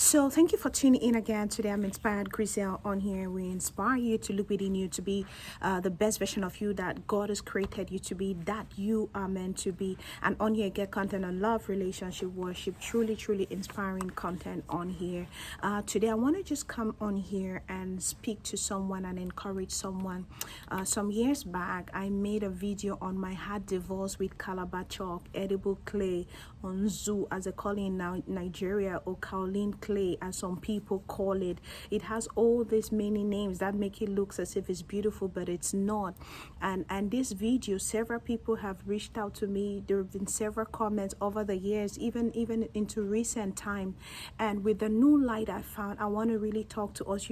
So thank you for tuning in again. Today I'm Inspired Griselle on here. We inspire you to look within you to be the best version of you that God has created you to be, that you are meant to be. And on here get content on love, relationship, worship, truly inspiring content on here. Today I want to just come on here and speak to someone and encourage someone. Some years back I made a video on my heart divorce with Calabar chalk, edible clay, on zoo, as they call it in now Nigeria, or Koalin clay, as some people call it. It has all these many names that make it look as if it's beautiful, but it's not. And this video, several people have reached out to me. There have been several comments over the years, even into recent time. And with the new light I found, I want to really talk to us.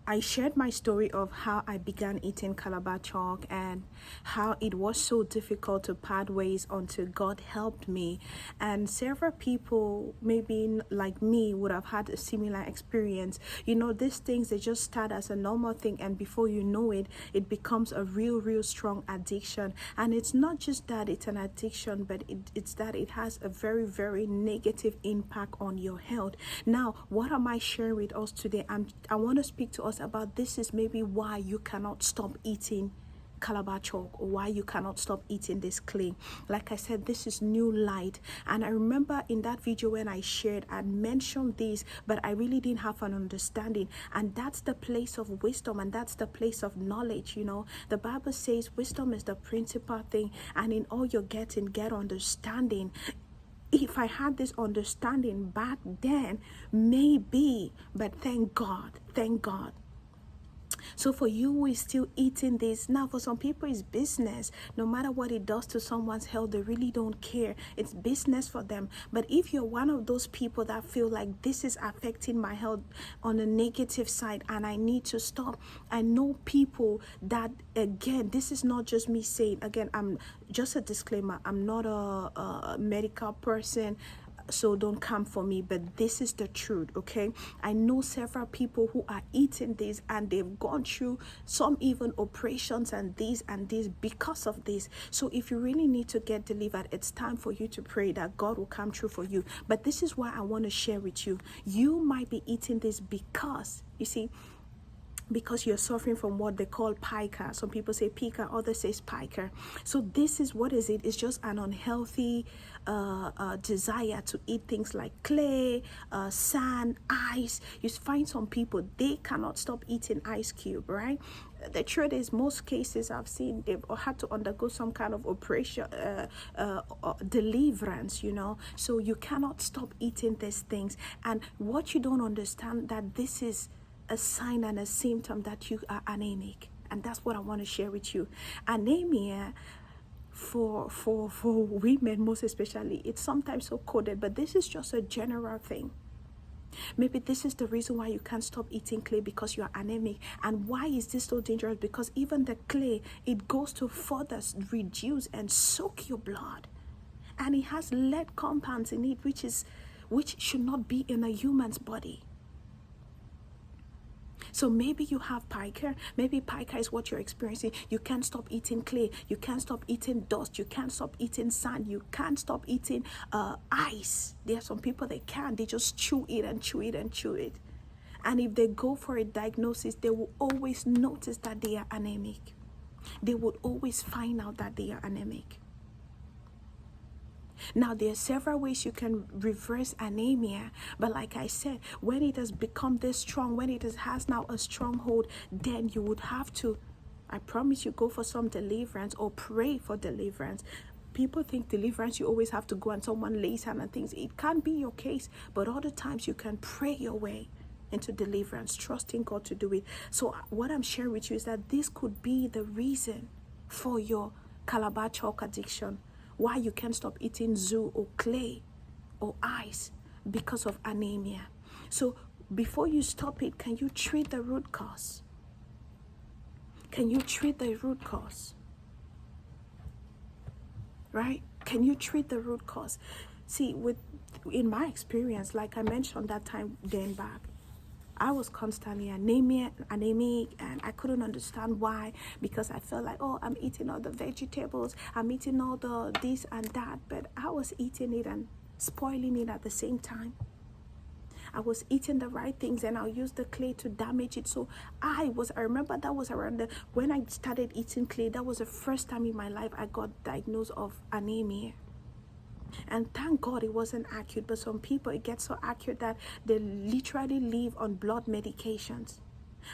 I shared my story of how I began eating Calabar chalk and how it was so difficult to part ways until God helped me. And several people, maybe like me, would have had a similar experience. These things, they just start as a normal thing, and before you know it, it becomes a real strong addiction. And it's not just that it's an addiction, but it's that it has a very negative impact on your health. Now, what am I sharing with us today? I want to speak to us about this is maybe why you cannot stop eating Calabar chalk, or why you cannot stop eating this clay. Like I said, this is new light. And I remember in that video when I shared, I mentioned this, but I really didn't have an understanding. And that's the place of wisdom, and that's the place of knowledge. The Bible says wisdom is the principal thing, and in all you're getting, get understanding. If I had this understanding back then, maybe, but thank God. So for you who is still eating this, now for some people it's business. No matter what it does to someone's health, they really don't care. It's business for them. But if you're one of those people that feel like this is affecting my health on the negative side and I need to stop, I know people that, again, this is not just me saying, again, I'm just a disclaimer, I'm not a medical person, so don't come for me, but this is the truth. Okay, I know several people who are eating this and they've gone through some even operations and this because of this. So if you really need to get delivered, it's time for you to pray that God will come true for you. But this is why I want to share with you. You might be eating this because, you see, because you're suffering from what they call pica. Some people say pica, others say pica. So this is, what is it? It's just an unhealthy desire to eat things like clay, sand, ice. You find some people, they cannot stop eating ice cube, right? The truth is, most cases I've seen, they've had to undergo some kind of operation, deliverance, So you cannot stop eating these things. And what you don't understand, that this is a sign and a symptom that you are anemic. And that's what I want to share with you. Anemia, for women most especially, it's sometimes so coded, but this is just a general thing. Maybe this is the reason why you can't stop eating clay, because you are anemic. And why is this so dangerous? Because even the clay, it goes to further reduce and soak your blood, and it has lead compounds in it, which should not be in a human's body. So maybe you have pica. Maybe pica is what you're experiencing. You can't stop eating clay. You can't stop eating dust. You can't stop eating sand. You can't stop eating ice. There are some people, they can't. They just chew it and chew it and chew it. And if they go for a diagnosis, they will always notice that they are anemic. They would always find out that they are anemic. Now, there are several ways you can reverse anemia, but like I said, when it has become this strong, when it has now a stronghold, then you would have to, I promise you, go for some deliverance or pray for deliverance. People think deliverance, you always have to go and someone lays hands and things. It can be your case, but other times you can pray your way into deliverance, trusting God to do it. So what I'm sharing with you is that this could be the reason for your Calabar chalk addiction. Why you can't stop eating zoo or clay or ice, because of anemia. So before you stop it, can you treat the root cause? Can you treat the root cause? Right? Can you treat the root cause? See, in my experience, like I mentioned that time then back, I was constantly anemic, and I couldn't understand why, because I felt like, oh, I'm eating all the vegetables, I'm eating all the this and that, but I was eating it and spoiling it at the same time. I was eating the right things and I'll use the clay to damage it. So I remember that was around when I started eating clay, that was the first time in my life I got diagnosed of anemia. And thank God it wasn't acute, but some people, it gets so acute that they literally live on blood medications.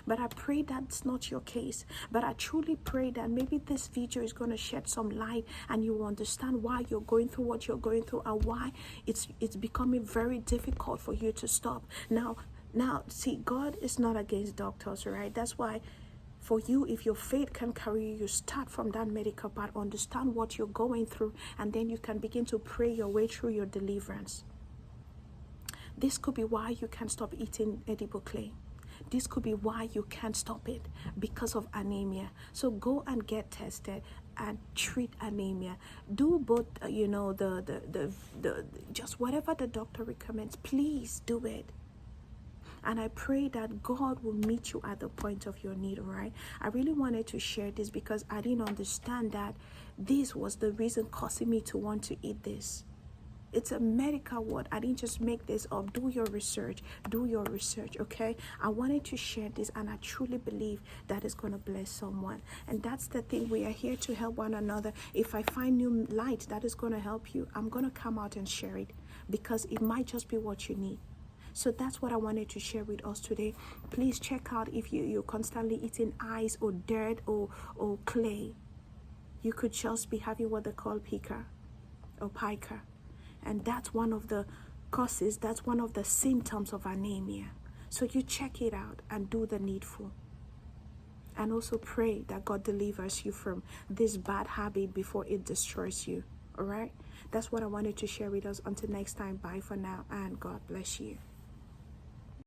But I pray that's not your case. But I truly pray that maybe this video is going to shed some light and you will understand why you're going through what you're going through and why it's becoming very difficult for you to stop. Now, see, God is not against doctors, right? That's why for you, if your faith can carry you, you start from that medical part, understand what you're going through, and then you can begin to pray your way through your deliverance. This could be why you can't stop eating edible clay. This could be why you can't stop it, because of anemia. So go and get tested and treat anemia. Do both, the just whatever the doctor recommends, please do it. And I pray that God will meet you at the point of your need, right? I really wanted to share this because I didn't understand that this was the reason causing me to want to eat this. It's a medical word. I didn't just make this up. Do your research, okay? I wanted to share this, and I truly believe that is going to bless someone. And that's the thing. We are here to help one another. If I find new light that is going to help you, I'm going to come out and share it, because it might just be what you need. So that's what I wanted to share with us today. Please check out if you're constantly eating ice or dirt or clay. You could just be having what they call Pica or Pica. And that's one of the causes, that's one of the symptoms of anemia. So you check it out and do the needful. And also pray that God delivers you from this bad habit before it destroys you. All right? That's what I wanted to share with us. Until next time, bye for now, and God bless you.